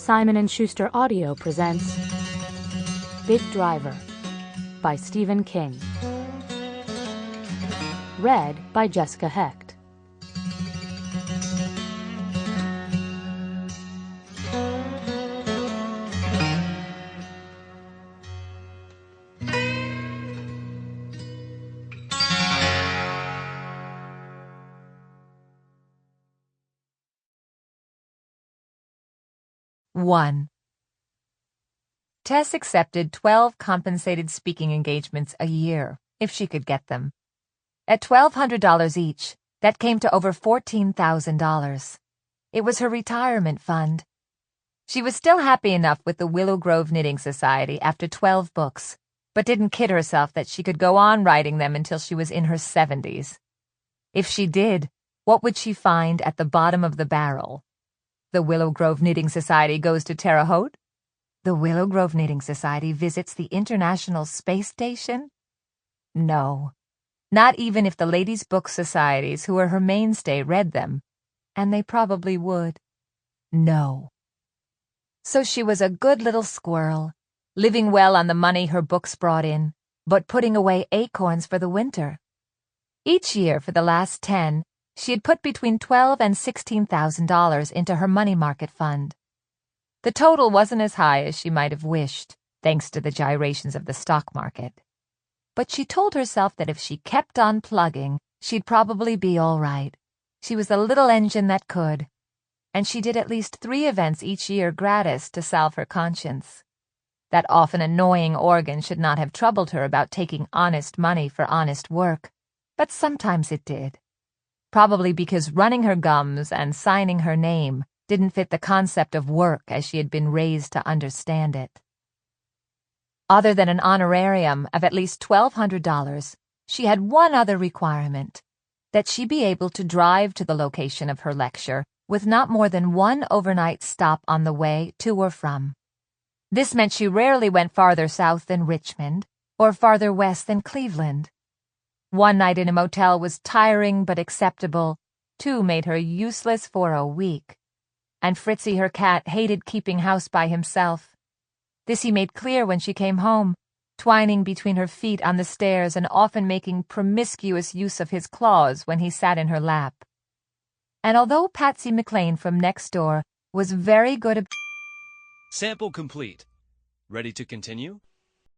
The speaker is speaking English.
Simon & Schuster Audio presents Big Driver by Stephen King. Read by Jessica Hecht. One. Tess accepted 12 compensated speaking engagements a year, if she could get them. At $1,200 each, that came to over $14,000. It was her retirement fund. She was still happy enough with the Willow Grove Knitting Society after 12 books, but didn't kid herself that she could go on writing them until she was in her 70s. If she did, what would she find at the bottom of the barrel? The Willow Grove Knitting Society goes to Terre Haute? The Willow Grove Knitting Society visits the International Space Station? No, not even if the Ladies' Book Societies, who are her mainstay, read them. And they probably would. No. So she was a good little squirrel, living well on the money her books brought in, but putting away acorns for the winter. Each year for the last 10, she had put between $12,000 and $16,000 into her money market fund. The total wasn't as high as she might have wished, thanks to the gyrations of the stock market. But she told herself that if she kept on plugging, she'd probably be all right. She was a little engine that could. And she did at least 3 events each year gratis to salve her conscience. That often annoying organ should not have troubled her about taking honest money for honest work, but sometimes it did. Probably because running her gums and signing her name didn't fit the concept of work as she had been raised to understand it. Other than an honorarium of at least $1,200, she had one other requirement, that she be able to drive to the location of her lecture with not more than one overnight stop on the way to or from. This meant she rarely went farther south than Richmond or farther west than Cleveland. One night in a motel was tiring but acceptable. 2 made her useless for a week. And Fritzy, her cat, hated keeping house by himself. This he made clear when she came home, twining between her feet on the stairs and often making promiscuous use of his claws when he sat in her lap. And although Patsy McLean from next door was very good at... Sample complete. Ready to continue?